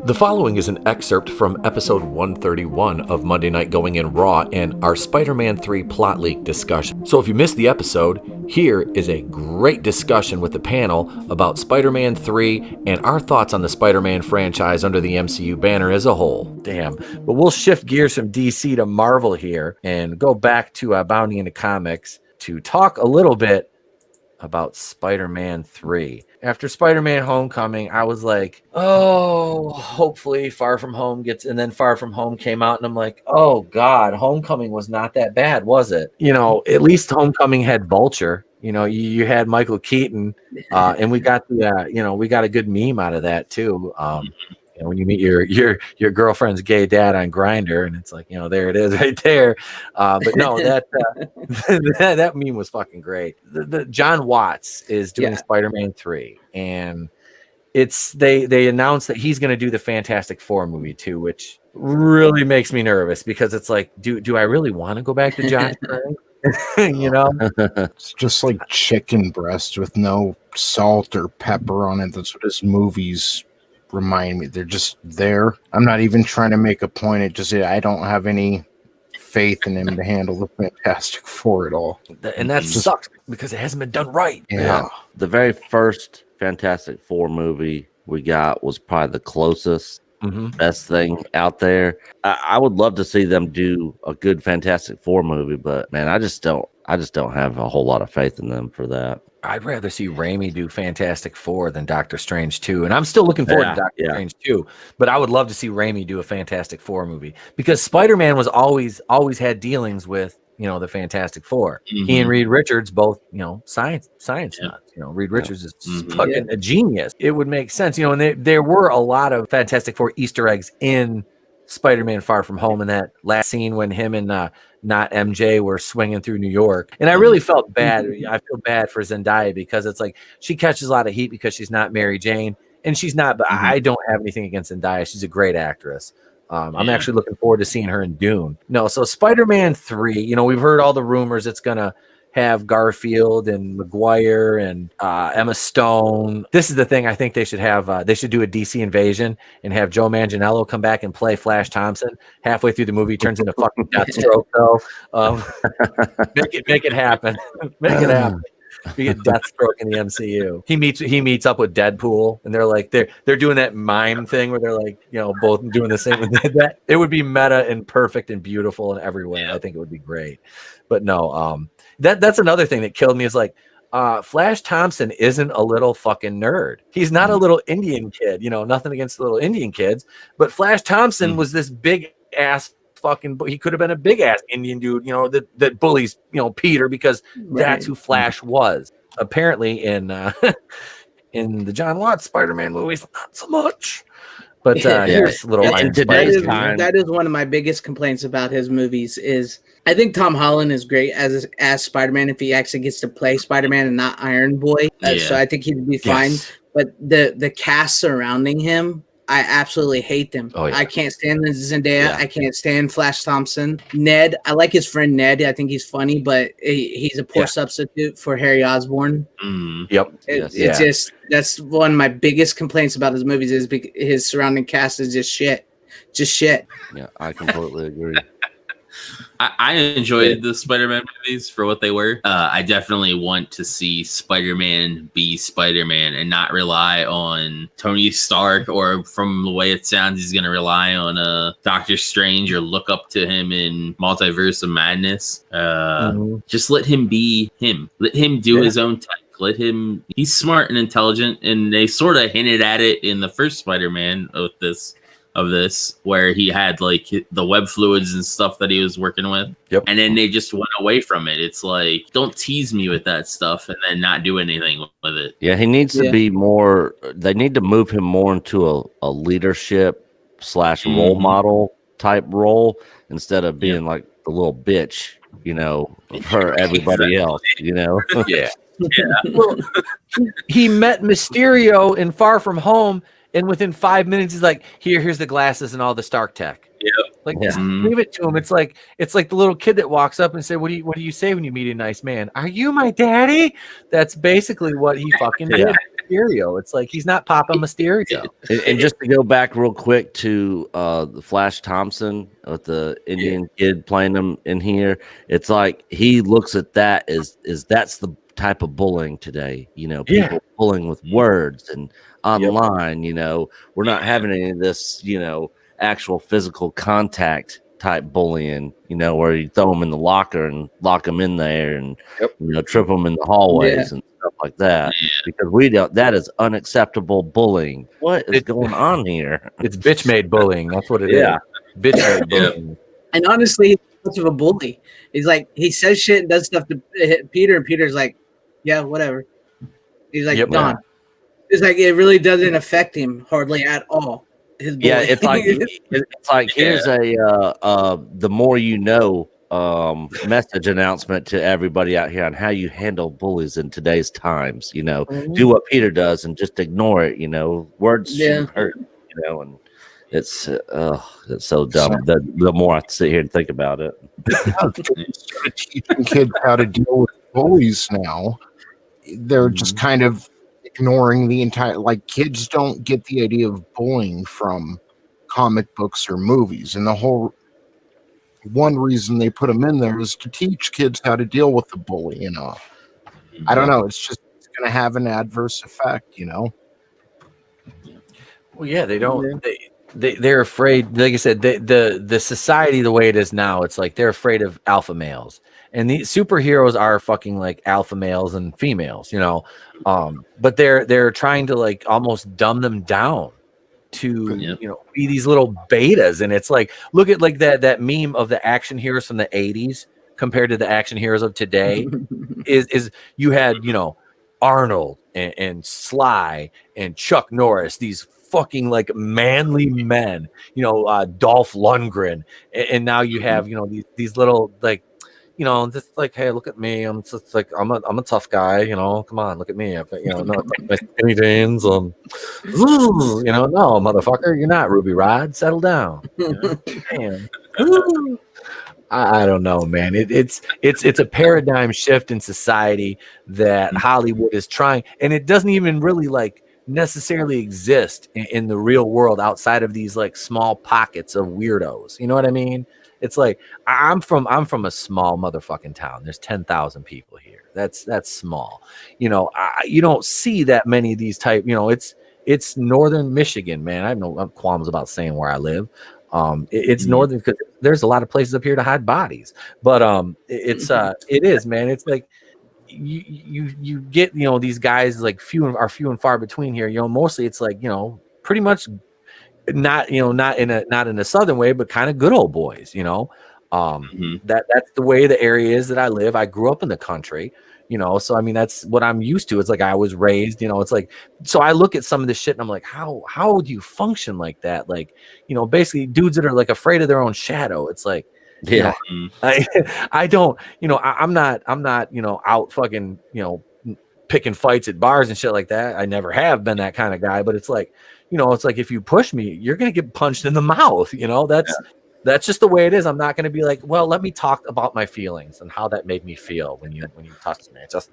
The following is an excerpt from episode 131 of Monday Night Going In Raw and our Spider-Man 3 plot leak discussion. So if you missed the episode, here is a great discussion with the panel about Spider-Man 3 and our thoughts on the Spider-Man franchise under the MCU banner as a whole. Damn. But we'll shift gears from DC to Marvel here and go back to Bounding into Comics to talk a little bit about Spider-Man 3. After Spider-Man Homecoming, I was like, oh, hopefully Far From Home gets, and then Far From Home came out, and I'm like, oh God, Homecoming was not that bad, was it? You know, at least Homecoming had Vulture. You know, you had Michael Keaton, and we got the, we got a good meme out of that too. When you meet your girlfriend's gay dad on Grindr, and it's like, there it is right there. But no, that meme was fucking great. The John Watts is doing Spider-Man 3, and they announced that he's going to do the Fantastic Four movie too, which really makes me nervous because it's like, do I really want to go back to Josh Trank? It's just like chicken breast with no salt or pepper on it. That's what his movies remind me. They're just there. I'm not even trying to make a point. It just, I don't have any faith in him to handle the Fantastic Four at all. And that sucks because it hasn't been done right. Yeah. The very first Fantastic Four movie we got was probably the closest, best thing out there. I would love to see them do a good Fantastic Four movie, but man, I just don't have a whole lot of faith in them for that. I'd rather see Raimi do Fantastic Four than Doctor Strange 2. And I'm still looking forward to Doctor Strange 2. But I would love to see Raimi do a Fantastic Four movie. Because Spider-Man was always had dealings with, the Fantastic Four. He and Reed Richards both, science nuts. Reed Richards is fucking a genius. It would make sense. And there were a lot of Fantastic Four Easter eggs in Spider-Man Far From Home in that last scene when him and not MJ were swinging through New York. And I really felt bad. I feel bad for Zendaya because it's like she catches a lot of heat because she's not Mary Jane, and she's not, but I don't have anything against Zendaya. She's a great actress. I'm actually looking forward to seeing her in Dune. No, so Spider-Man 3, we've heard all the rumors it's going to have Garfield and Maguire and Emma Stone. This is the thing I think they should have. They should do a DC invasion and have Joe Manganiello come back and play Flash Thompson. Halfway through the movie, he turns into fucking Deathstroke. Though, make it happen. Make it happen. We get Deathstroke in the MCU. He meets up with Deadpool, and they're like they're doing that mime thing where they're like both doing the same. That it would be meta and perfect and beautiful in every way. I think it would be great. But no, that's another thing that killed me is like Flash Thompson isn't a little fucking nerd. He's not a little Indian kid. Nothing against the little Indian kids, but Flash Thompson was this big ass fucking. He could have been a big ass Indian dude. That bullies Peter because that's who Flash was. Apparently in the John Watts Spider-Man movies, not so much. But here's a little. That is one of my biggest complaints about his movies. Is I think Tom Holland is great as Spider-Man if he actually gets to play Spider-Man and not Iron Boy. So I think he'd be fine. But the cast surrounding him, I absolutely hate them. I can't stand Zendaya. I can't stand Flash Thompson. Ned, I like his friend Ned. I think he's funny, but he's a poor substitute for Harry Osborn. It's just that's one of my biggest complaints about his movies is his surrounding cast is just shit. Yeah, I completely agree. I enjoyed the Spider-Man movies for what they were. I definitely want to see Spider-Man be Spider-Man and not rely on Tony Stark, or from the way it sounds, he's going to rely on Doctor Strange or look up to him in Multiverse of Madness. Just let him be him. Let him do his own thing. He's smart and intelligent, and they sort of hinted at it in the first Spider-Man of this, where he had like the web fluids and stuff that he was working with. And then they just went away from it. It's like, don't tease me with that stuff and then not do anything with it. Yeah, he needs to be more. They need to move him more into a leadership / role model type role instead of being like the little bitch, for everybody else, Well, he met Mysterio in Far From Home. And within 5 minutes, he's like, here's the glasses and all the Stark tech. Just leave it to him. It's like the little kid that walks up and say, what do you say when you meet a nice man? Are you my daddy? That's basically what he fucking did. Mysterio. It's like he's not Papa Mysterio. And just to go back real quick to the Flash Thompson with the Indian kid playing him in here, it's like he looks at that as that's the type of bullying today. People bullying with words and online. We're not having any of this. Actual physical contact type bullying, where you throw them in the locker and lock them in there and trip them in the hallways and stuff like that, because we don't. That is unacceptable bullying. What is going on here? It's bitch made bullying. That's what it is. Bitch made bullying. And honestly, he's much of a bully. He's like, he says shit and does stuff to Peter, and Peter's like, yeah, whatever. He's like, gone. It's like it really doesn't affect him hardly at all. It's like here's a the more you know message announcement to everybody out here on how you handle bullies in today's times. Do what Peter does and just ignore it. Words hurt. And it's so dumb. The more I sit here and think about it, teaching kids how to deal with bullies now. They're just kind of ignoring the entire, kids don't get the idea of bullying from comic books or movies, and the whole one reason they put them in there is to teach kids how to deal with the bully. I don't know, it's going to have an adverse effect. Well, they don't. They're afraid. Like I said, the society the way it is now, it's like they're afraid of alpha males. And the superheroes are fucking like alpha males and females, but they're trying to almost dumb them down to be these little betas. And it's like, look at that meme of the action heroes from the 80s compared to the action heroes of today. is you had Arnold and Sly and Chuck Norris, these fucking manly men, Dolph Lundgren, and now you have these little just hey, look at me. I'm just I'm a tough guy. Come on, look at me. I've got my skinny jeans. No, motherfucker, you're not Ruby Rod. Settle down. Man. I don't know, man. It's a paradigm shift in society that Hollywood is trying, and it doesn't even really necessarily exist in the real world outside of these small pockets of weirdos. You know what I mean? It's like I'm from a small motherfucking town. There's 10,000 people here. That's small. You don't see that many of these type. It's northern Michigan, man. I have no qualms about saying where I live. It's northern because there's a lot of places up here to hide bodies. But it is, man. It's like you get these guys few and far between here. Mostly it's pretty much. Not in a southern way, but kind of good old boys. That's the way the area is that I live. I grew up in the country, so I mean that's what I'm used to. It's like I was raised, it's like, so I look at some of this shit and I'm like, how would you function like that? Basically dudes that are afraid of their own shadow. It's like, I don't, I'm not out fucking picking fights at bars and shit like that. I never have been that kind of guy, but it's like, it's like if you push me, you're gonna get punched in the mouth. That's just the way it is. I'm not gonna be like, well, let me talk about my feelings and how that made me feel when you touched me. It's just,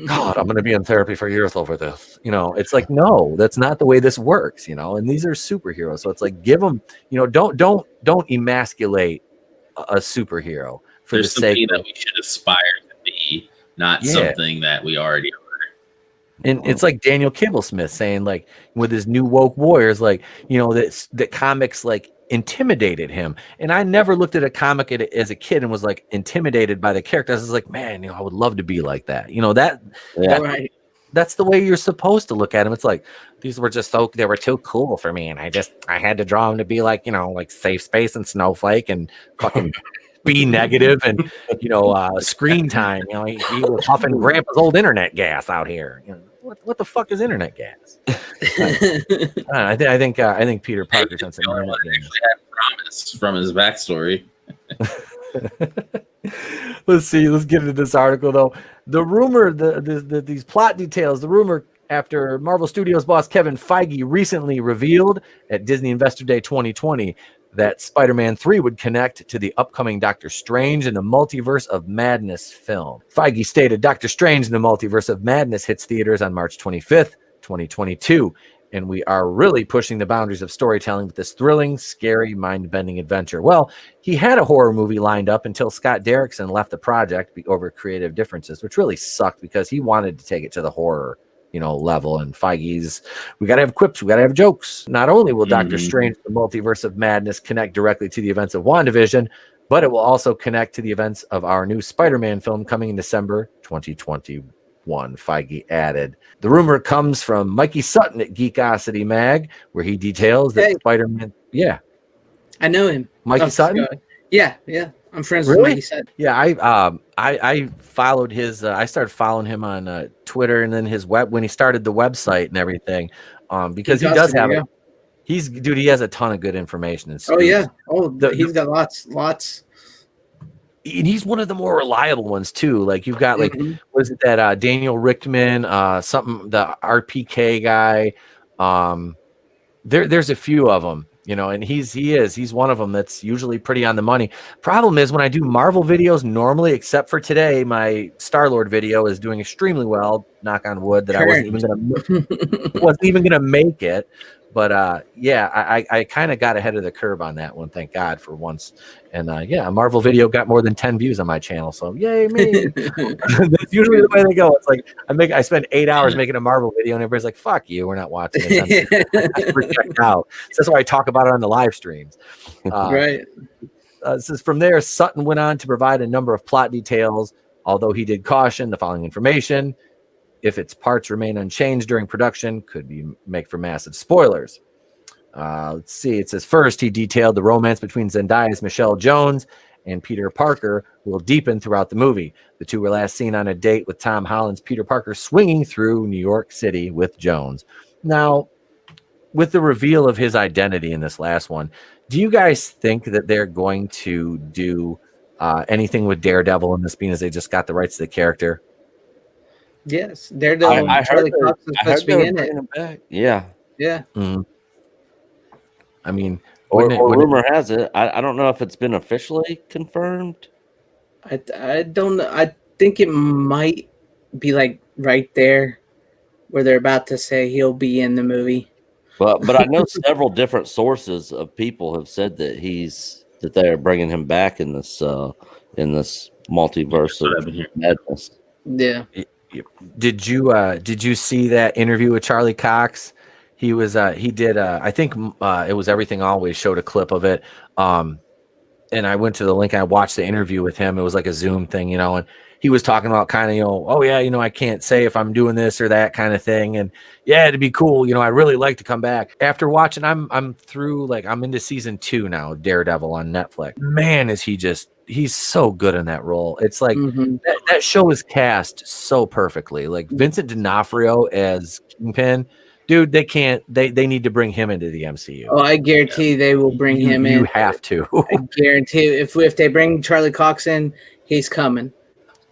God, I'm gonna be in therapy for years over this. It's like, no, that's not the way this works. And these are superheroes, so it's like, give them, don't emasculate a superhero for There's the sake that we should aspire to be, not something that we already are. And it's like Daniel Kibblesmith saying, with his new woke warriors, that comics intimidated him. And I never looked at a comic as a kid and was intimidated by the characters. I was like, man, I would love to be like that. Right. That's the way you're supposed to look at them. It's like, these were just they were too cool for me. And I had to draw them to be Safe Space and Snowflake and fucking be negative and, screen time. He was huffing Grandpa's old internet gas out here. What the fuck is internet gas? I think Peter Parker sent some internet gas. Promise from his backstory. Let's see. Let's get into this article though. The rumor, these plot details. The rumor after Marvel Studios boss Kevin Feige recently revealed at Disney Investor Day 2020 that Spider-Man 3 would connect to the upcoming Doctor Strange in the Multiverse of Madness film. Feige stated, Doctor Strange in the Multiverse of Madness hits theaters on March 25th, 2022, and we are really pushing the boundaries of storytelling with this thrilling, scary, mind-bending adventure. Well, he had a horror movie lined up until Scott Derrickson left the project over creative differences, which really sucked because he wanted to take it to the horror level, and Feige's, we got to have quips, we got to have jokes. Not only will Doctor Strange, the Multiverse of Madness, connect directly to the events of WandaVision, but it will also connect to the events of our new Spider-Man film coming in December 2021, Feige added. The rumor comes from Mikey Sutton at Geekosity Mag, where he details that Spider-Man, I know him. Mikey Sutton? Yeah. I'm friends with Mikey Sutton. Yeah, I followed his. I started following him on Twitter, and then his when he started the website and everything, because he does have it. He has a ton of good information. And he's got lots. And he's one of the more reliable ones too. Like you've got what is it that Daniel Richtman, the RPK guy. There's a few of them. And he's one of them that's usually pretty on the money. Problem is when I do Marvel videos normally, except for today, my Star-Lord video is doing extremely well. Knock on wood that I wasn't even gonna make it. But I kind of got ahead of the curve on that one. Thank God for once. And a Marvel video got more than 10 views on my channel. So yay me! That's usually the way they go. It's like I spend 8 hours making a Marvel video, and everybody's like, "Fuck you, we're not watching it." Checked out. So that's why I talk about it on the live streams. Right. This is from there. Sutton went on to provide a number of plot details, although he did caution the following information: if its parts remain unchanged during production, could make for massive spoilers. Let's see. It says first, he detailed the romance between Zendaya's Michelle Jones and Peter Parker will deepen throughout the movie. The two were last seen on a date with Tom Holland's Peter Parker swinging through New York City with Jones. Now, with the reveal of his identity in this last one, do you guys think that they're going to do anything with Daredevil in this, being as they just got the rights to the character? Yes, Daredevil. I heard they're bringing him back. Yeah. Mm-hmm. I mean, or rumor has it. I don't know if it's been officially confirmed. I don't know. I think it might be like right there where they're about to say he'll be in the movie. But I know several different sources of people have said that they're bringing him back in this multiverse of madness. Yeah. Did you see that interview with Charlie Cox? He did I think it was Everything Always showed a clip of it. And I went to the link. I watched the interview with him. It was like a Zoom thing, and he was talking about kind of, I can't say if I'm doing this or that kind of thing. And yeah, it'd be cool. I'd really like to come back. After watching, I'm through, I'm into season 2 now, Daredevil on Netflix. Man, he's so good in that role. It's like that show is cast so perfectly. Like Vincent D'Onofrio as Kingpin, dude, they need to bring him into the MCU. Oh, I guarantee they will bring him in. You have to. I guarantee if they bring Charlie Cox in, he's coming.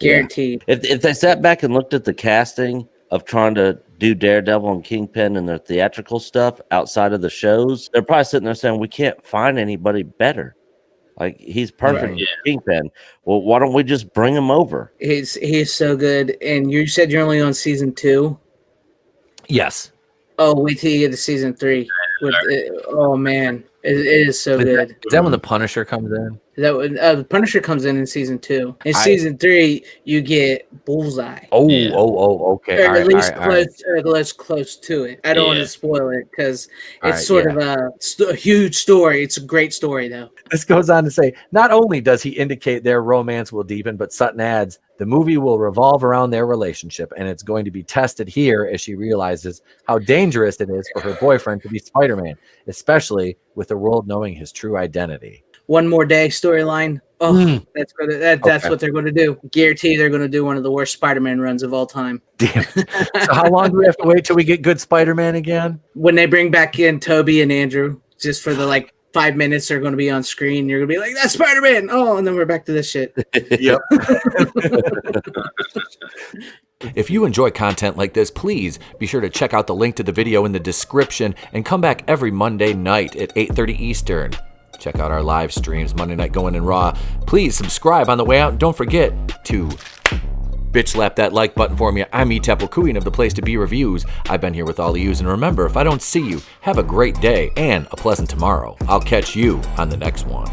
Guaranteed. Yeah. If they sat back and looked at the casting of trying to do Daredevil and Kingpin and their theatrical stuff outside of the shows, they're probably sitting there saying, we can't find anybody better. Like, he's perfect for Kingpin. Well, why don't we just bring him over? He's so good. And you said you're only on season 2? Yes. Oh, wait till you get to season 3. Oh, man. It is so good. Is that when the Punisher comes in? The Punisher comes in season 2. In season 3, you get Bullseye. Okay. Or at least close to it. I don't want to spoil it because it's sort of a huge story. It's a great story, though. This goes on to say, not only does he indicate their romance will deepen, but Sutton adds, the movie will revolve around their relationship, and it's going to be tested here as she realizes how dangerous it is for her boyfriend to be Spider-Man, especially with the world knowing his true identity. One More Day storyline. Oh, that's what they're going to do. Guarantee they're going to do one of the worst Spider-Man runs of all time. Damn. So how long do we have to wait till we get good Spider-Man again? When they bring back in Toby and Andrew, just for the 5 minutes they're going to be on screen. You're going to be like, that's Spider-Man. Oh, and then we're back to this shit. Yep. If you enjoy content like this, please be sure to check out the link to the video in the description and come back every Monday night at 8:30 Eastern. Check out our live streams, Monday Night Going In Raw. Please subscribe on the way out, and don't forget to bitch slap that like button for me. I'm Etepel Queen of the Place to Be Reviews. I've been here with all of yous, and remember, if I don't see you, have a great day and a pleasant tomorrow. I'll catch you on the next one.